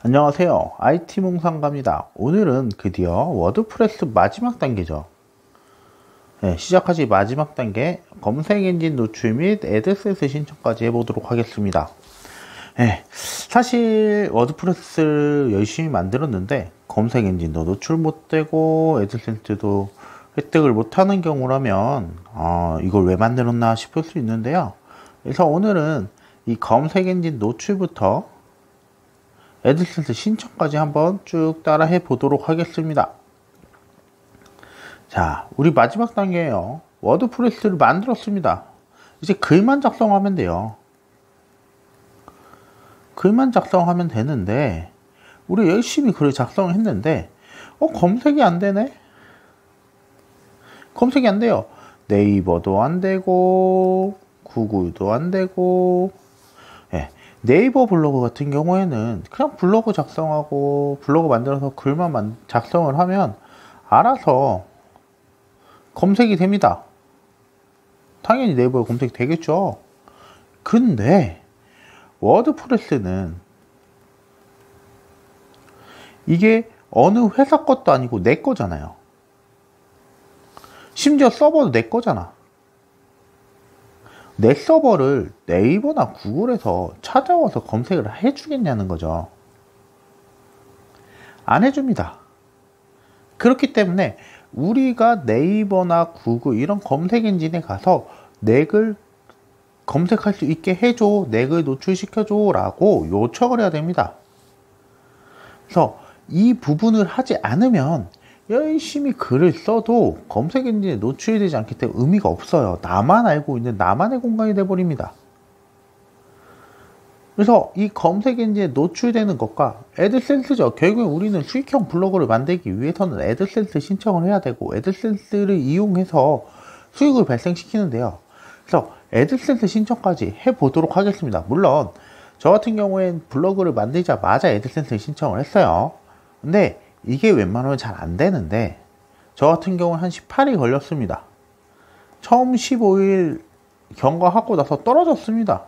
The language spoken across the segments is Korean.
안녕하세요. IT몽상가입니다. 오늘은 드디어 워드프레스 마지막 단계죠. 시작하지 마지막 단계 검색 엔진 노출 및 애드센스 신청까지 해보도록 하겠습니다. 사실 워드프레스를 열심히 만들었는데 검색 엔진도 노출 못되고 애드센스도 획득을 못하는 경우라면 이걸 왜 만들었나 싶을 수 있는데요. 그래서 오늘은 이 검색 엔진 노출부터 애드센스 신청까지 한번 쭉 따라 해 보도록 하겠습니다. 자, 우리 마지막 단계예요. 워드프레스를 만들었습니다. 이제 글만 작성하면 돼요. 글만 작성하면 되는데 우리 열심히 글을 작성했는데 검색이 안 되네. 검색이 안 돼요. 네이버도 안 되고 구글도 안 되고. 네이버 블로그 같은 경우에는 그냥 블로그 작성하고 블로그 만들어서 글만 작성을 하면 알아서 검색이 됩니다. 당연히 네이버에 검색이 되겠죠. 근데 워드프레스는 이게 어느 회사 것도 아니고 내 거잖아요. 심지어 서버도 내 거잖아. 내 서버를 네이버나 구글에서 찾아와서 검색을 해주겠냐는 거죠. 안 해줍니다. 그렇기 때문에 우리가 네이버나 구글 이런 검색 엔진에 가서 내 글 검색할 수 있게 해줘, 내 글 노출시켜줘 라고 요청을 해야 됩니다. 그래서 이 부분을 하지 않으면 열심히 글을 써도 검색 엔진에 노출이 되지 않기 때문에 의미가 없어요. 나만 알고 있는 나만의 공간이 되어버립니다. 그래서 이 검색 엔진에 노출되는 것과 애드센스죠. 결국엔 우리는 수익형 블로그를 만들기 위해서는 애드센스 신청을 해야 되고 애드센스를 이용해서 수익을 발생시키는데요. 그래서 애드센스 신청까지 해보도록 하겠습니다. 물론 저 같은 경우엔 블로그를 만들자마자 애드센스 신청을 했어요. 근데 이게 웬만하면 잘 안 되는데 저 같은 경우는 한 18일 걸렸습니다. 처음 15일 경과하고 나서 떨어졌습니다.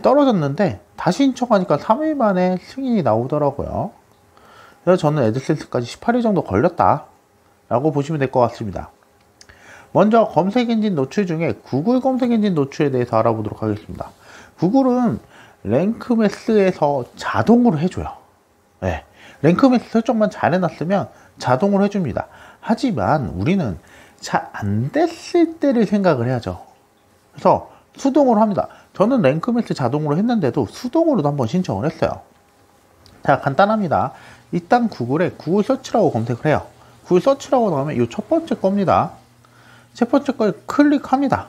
떨어졌는데 다시 신청하니까 3일 만에 승인이 나오더라고요. 그래서 저는 애드센스까지 18일 정도 걸렸다 라고 보시면 될 것 같습니다. 먼저 검색 엔진 노출 중에 구글 검색 엔진 노출에 대해서 알아보도록 하겠습니다. 구글은 랭크매스에서 자동으로 해줘요. 랭크매스 설정만 잘 해놨으면 자동으로 해줍니다. 하지만 우리는 잘 안 됐을 때를 생각을 해야죠. 그래서 수동으로 합니다. 저는 랭크매스 자동으로 했는데도 수동으로도 한번 신청을 했어요. 자, 간단합니다. 일단 구글에 구글 서치라고 검색을 해요. 구글 서치라고 나오면 이 첫 번째 겁니다. 첫 번째 걸 클릭합니다.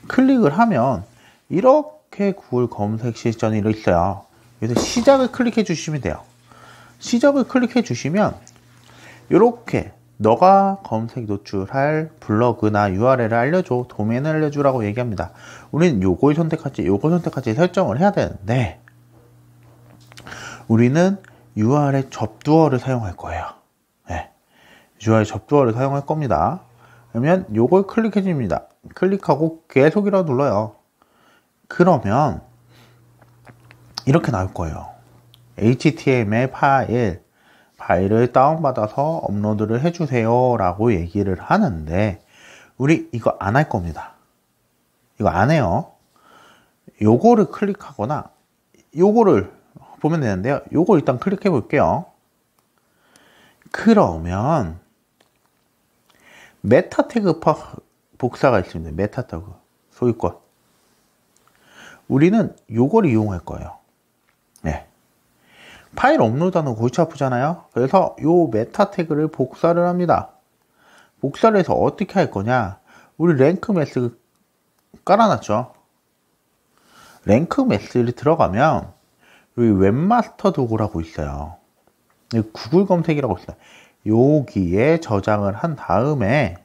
클릭을 하면 이렇게 구글 검색 실전이 있어요. 그래서 시작을 클릭해 주시면 돼요. 시작을 클릭해 주시면 이렇게 너가 검색 노출할 블로그나 URL을 알려줘, 도메인을 알려주라고 얘기합니다. 우리는 요걸 선택할지 요걸 선택할지 설정을 해야 되는데 우리는 URL 접두어를 사용할 거예요. URL 접두어를 사용할 겁니다. 그러면 요걸 클릭해 줍니다. 클릭하고 계속이라고 눌러요. 그러면 이렇게 나올 거예요. HTML 파일을 다운받아서 업로드를 해주세요 라고 얘기를 하는데 우리 이거 안 할 겁니다. 이거 안 해요. 요거를 클릭하거나 요거를 보면 되는데요. 요거 일단 클릭해 볼게요. 그러면 메타 태그 복사가 있습니다. 메타 태그 소유권. 우리는 요걸 이용할 거예요. 파일 업로드하는 거 골치 아프잖아요. 그래서 요 메타 태그를 복사를 합니다. 복사를 해서 어떻게 할 거냐. 우리 랭크 매스 깔아놨죠. 랭크 매스를 들어가면 여기 웹마스터 도구라고 있어요. 여기 구글 검색이라고 있어요. 여기에 저장을 한 다음에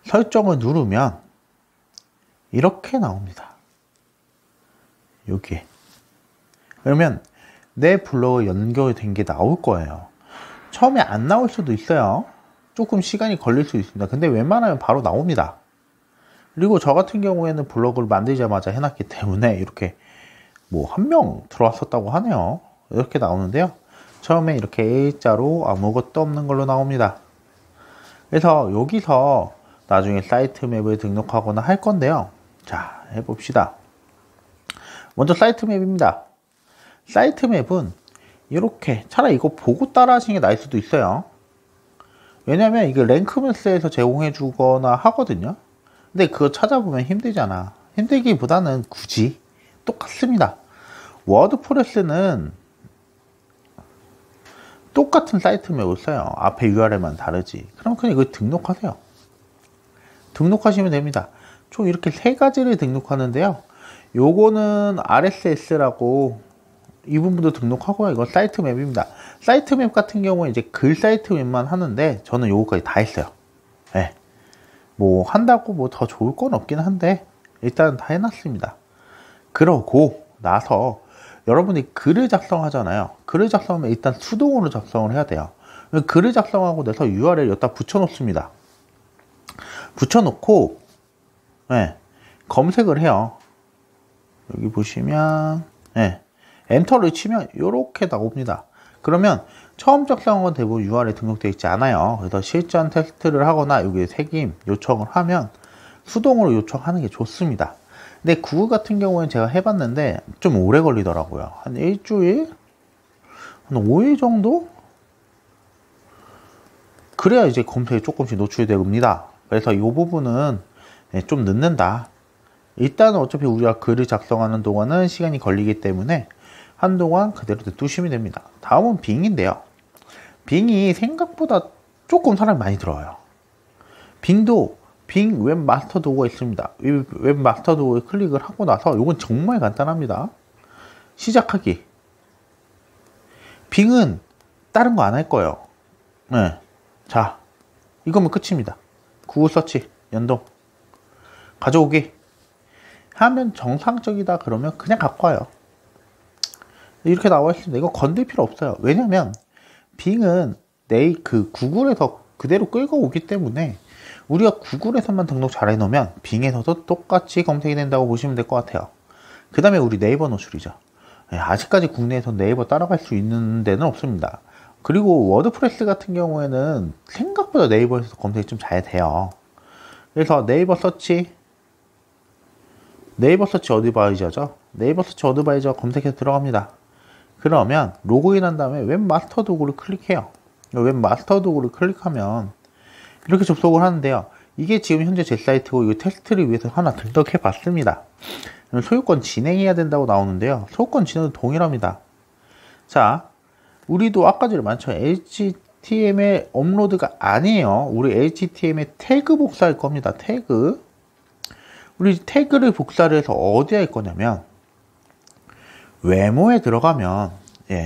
설정을 누르면 이렇게 나옵니다. 여기에. 그러면 내 블로그에 연결된 게 나올 거예요. 처음에 안 나올 수도 있어요. 조금 시간이 걸릴 수 있습니다. 근데 웬만하면 바로 나옵니다. 그리고 저 같은 경우에는 블로그를 만들자마자 해놨기 때문에 이렇게 뭐 1명 들어왔었다고 하네요. 이렇게 나오는데요. 처음에 이렇게 A자로 아무것도 없는 걸로 나옵니다. 그래서 여기서 나중에 사이트 맵을 등록하거나 할 건데요. 자, 해봅시다. 먼저 사이트 맵입니다. 사이트 맵은 이렇게 차라리 이거 보고 따라 하시는 게 나을 수도 있어요. 왜냐면 이게 랭크매스에서 제공해 주거나 하거든요. 근데 그거 찾아보면 힘들잖아. 힘들기보다는 굳이 똑같습니다. 워드프레스는 똑같은 사이트 맵을 써요. 앞에 URL만 다르지. 그럼 그냥 이거 등록하세요. 등록하시면 됩니다. 총 이렇게 3가지를 등록하는데요. 요거는 RSS라고 이 부분도 등록하고요. 이건 사이트 맵입니다. 사이트 맵 같은 경우에 이제 글 사이트 맵만 하는데 저는 요거까지 다 했어요. 네. 뭐 한다고 뭐 더 좋을 건 없긴 한데 일단 다 해놨습니다. 그러고 나서 여러분이 글을 작성하잖아요. 글을 작성하면 일단 수동으로 작성을 해야 돼요. 글을 작성하고 나서 URL 여기다 붙여놓습니다. 붙여놓고 네, 검색을 해요. 여기 보시면 네, 엔터를 치면 이렇게 나옵니다. 그러면 처음 작성한 대부분 URL 등록되어 있지 않아요. 그래서 실전 테스트를 하거나 여기 새김 요청을 하면 수동으로 요청하는 게 좋습니다. 근데 구글 같은 경우는 제가 해봤는데 좀 오래 걸리더라고요. 한 일주일? 한 5일 정도? 그래야 이제 검색에 조금씩 노출됩니다. 그래서 이 부분은 좀 늦는다. 일단은 어차피 우리가 글을 작성하는 동안은 시간이 걸리기 때문에 한동안 그대로 냅두시면 됩니다. 다음은 빙인데요. 빙이 생각보다 조금 사람이 많이 들어와요. 빙도 빙 웹마스터 도구가 있습니다. 이 웹마스터 도구에 클릭을 하고 나서 이건 정말 간단합니다. 시작하기. 빙은 다른 거 안 할 거예요. 네. 자, 이거면 끝입니다. 구글 서치 연동 가져오기 하면 정상적이다 그러면 그냥 갖고 와요. 이렇게 나와 있습니다. 이거 건들 필요 없어요. 왜냐면 빙은 구글에서 그대로 끌고 오기 때문에 우리가 구글에서만 등록 잘 해놓으면 빙에서도 똑같이 검색이 된다고 보시면 될 것 같아요. 그 다음에 우리 네이버 노출이죠. 아직까지 국내에서 네이버 따라갈 수 있는 데는 없습니다. 그리고 워드프레스 같은 경우에는 생각보다 네이버에서 검색이 좀 잘 돼요. 그래서 네이버 서치 어드바이저죠. 네이버 서치 어드바이저 검색해서 들어갑니다. 그러면 로그인 한 다음에 웹마스터 도구를 클릭해요. 웹마스터 도구를 클릭하면 이렇게 접속을 하는데요. 이게 지금 현재 제 사이트고 이 테스트를 위해서 하나 등록해 봤습니다. 소유권 진행해야 된다고 나오는데요. 소유권 진행도 동일합니다. 자, 우리도 아까 전에 많죠. HTML 업로드가 아니에요. 우리 HTML 태그 복사할 겁니다. 태그. 우리 태그를 복사를 해서 어디에 할 거냐면 외모에 들어가면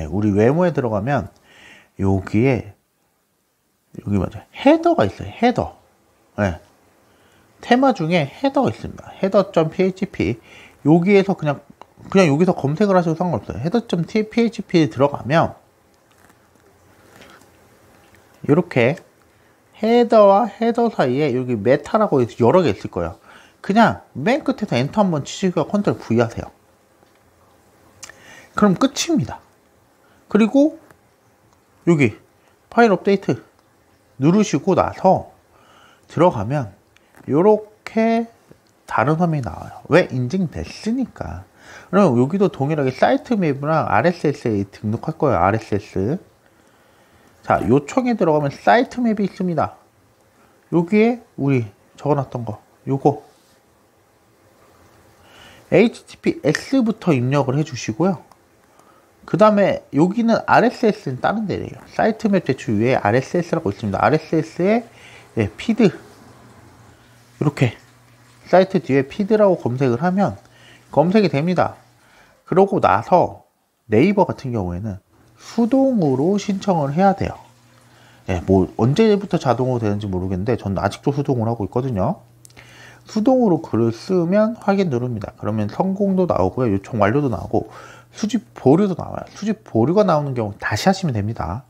우리 외모에 들어가면 여기 맞아요. 헤더가 있어요. 헤더. 테마 중에 헤더가 있습니다. header.php. 여기에서 그냥 여기서 검색을 하셔도 상관없어요. header.php에 들어가면 이렇게 헤더와 헤더 사이에 여기 메타라고 여러 개 있을 거예요. 그냥 맨 끝에서 엔터 한번 치시고 컨트롤 V 하세요. 그럼 끝입니다. 그리고 여기 파일 업데이트 누르시고 나서 들어가면 이렇게 다른 화면이 나와요. 왜? 인증됐으니까. 그럼 여기도 동일하게 사이트 맵이랑 RSS에 등록할 거예요. RSS. 자, 요청에 들어가면 사이트 맵이 있습니다. 여기에 우리 적어놨던 거 요거 HTTPS부터 입력을 해주시고요. 그 다음에 여기는 RSS는 다른 데래요. 사이트 맵 제출 위에 RSS라고 있습니다. RSS에 피드 이렇게 사이트 뒤에 피드라고 검색을 하면 검색이 됩니다. 그러고 나서 네이버 같은 경우에는 수동으로 신청을 해야 돼요. 뭐 언제부터 자동으로 되는지 모르겠는데 저는 아직도 수동으로 하고 있거든요. 수동으로 글을 쓰면 확인 누릅니다. 그러면 성공도 나오고요. 요청 완료도 나오고 수집 보류도 나와요. 수집 보류가 나오는 경우 다시 하시면 됩니다.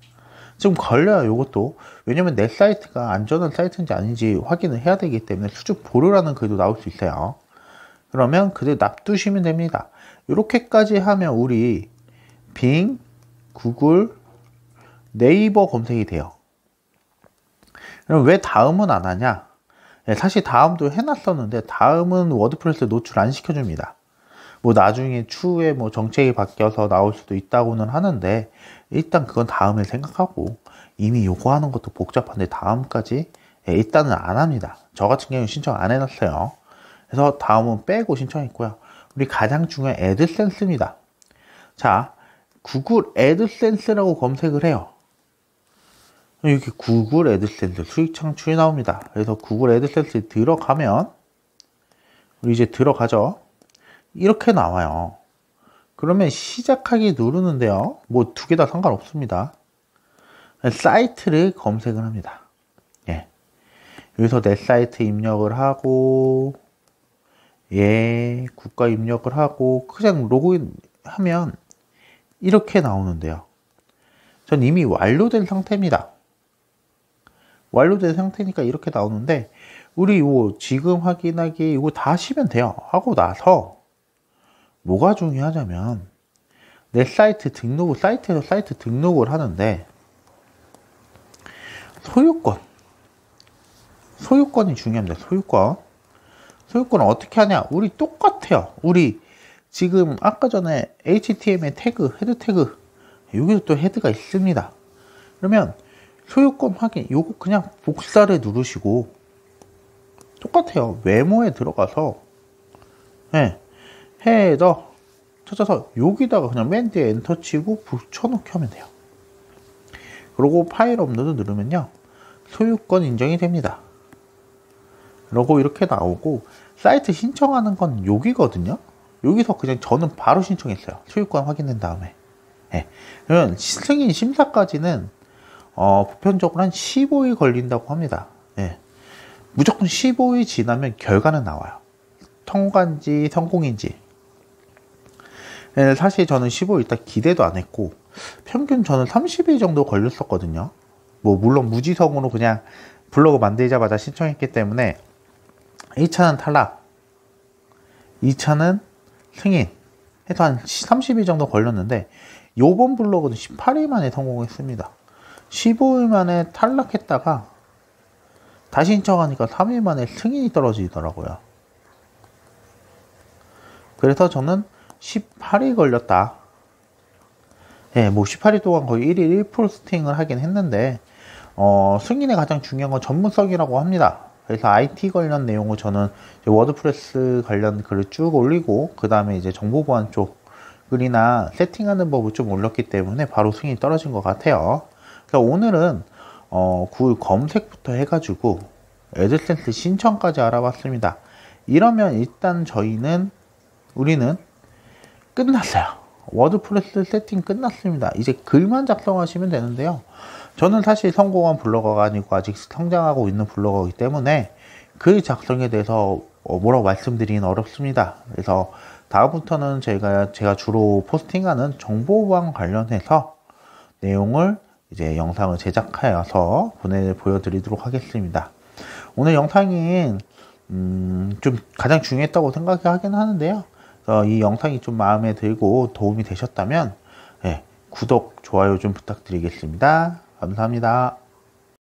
좀 걸려요, 요것도. 왜냐면 내 사이트가 안전한 사이트인지 아닌지 확인을 해야 되기 때문에 수주 보류라는 글도 나올 수 있어요. 그러면 그대로 놔두시면 됩니다. 이렇게까지 하면 우리 빙, 구글, 네이버 검색이 돼요. 그럼 왜 다음은 안 하냐? 사실 다음도 해놨었는데 다음은 워드프레스에 노출 안 시켜줍니다. 뭐 나중에 추후에 뭐 정책이 바뀌어서 나올 수도 있다고는 하는데 일단 그건 다음에 생각하고 이미 요거 하는 것도 복잡한데 다음까지 일단은 안 합니다. 저 같은 경우는 신청 안 해놨어요. 그래서 다음은 빼고 신청했고요. 우리 가장 중요한 애드센스입니다. 자, 구글 애드센스라고 검색을 해요. 여기 구글 애드센스 수익 창출이 나옵니다. 그래서 구글 애드센스에 들어가면 우리 이제 들어가죠. 이렇게 나와요. 그러면 시작하기 누르는데요. 뭐 두 개 다 상관없습니다. 사이트를 검색을 합니다. 예. 여기서 내 사이트 입력을 하고 국가 입력을 하고 그냥 로그인 하면 이렇게 나오는데요. 전 이미 완료된 상태입니다. 완료된 상태니까 이렇게 나오는데 우리 요 지금 확인하기 이거 다 하시면 돼요. 하고 나서 뭐가 중요하냐면 내 사이트 등록을 사이트에서 사이트 등록을 하는데 소유권이 중요합니다. 소유권은 어떻게 하냐? 우리 똑같아요. 우리 지금 아까 전에 HTML 태그, 헤드 태그 여기도 또 헤드가 있습니다. 그러면 소유권 확인 요거 그냥 복사를 누르시고 똑같아요. 메모에 들어가서 헤더 찾아서 여기다가 그냥 맨 뒤에 엔터 치고 붙여넣기 하면 돼요. 그리고 파일 업로드 누르면요 소유권 인정이 됩니다. 그리고 이렇게 나오고 사이트 신청하는 건 여기거든요. 여기서 그냥 저는 바로 신청했어요. 소유권 확인된 다음에. 그러면 승인 심사까지는 보편적으로 한 15일 걸린다고 합니다. 무조건 15일 지나면 결과는 나와요. 통과인지 성공인지. 사실 저는 15일 일단 기대도 안 했고 평균 저는 30일 정도 걸렸었거든요. 뭐 물론 무지성으로 그냥 블로그 만들자마자 신청했기 때문에 1차는 탈락, 2차는 승인 해서 한 30일 정도 걸렸는데 요번 블로그는 18일 만에 성공했습니다. 15일 만에 탈락했다가 다시 신청하니까 3일 만에 승인이 떨어지더라고요. 그래서 저는 18일 걸렸다. 뭐 18일 동안 거의 1일 1포스팅을 하긴 했는데 승인의 가장 중요한 건 전문성이라고 합니다. 그래서 IT 관련 내용을 저는 워드프레스 관련 글을 쭉 올리고 그 다음에 이제 정보보안 쪽 글이나 세팅하는 법을 좀 올렸기 때문에 바로 승인이 떨어진 것 같아요. 그래서 오늘은 구글 검색부터 해가지고 애드센스 신청까지 알아봤습니다. 이러면 일단 우리는 끝났어요. 워드프레스 세팅 끝났습니다. 이제 글만 작성하시면 되는데요. 저는 사실 성공한 블로거가 아니고 아직 성장하고 있는 블로거이기 때문에 글 작성에 대해서 뭐라고 말씀드리긴 어렵습니다. 그래서 다음부터는 제가 주로 포스팅하는 정보보안 관련해서 내용을 이제 영상을 제작하여서 보여드리도록 하겠습니다. 오늘 영상이 좀 가장 중요했다고 생각하긴 하는데요. 이 영상이 좀 마음에 들고 도움이 되셨다면 구독, 좋아요 좀 부탁드리겠습니다. 감사합니다.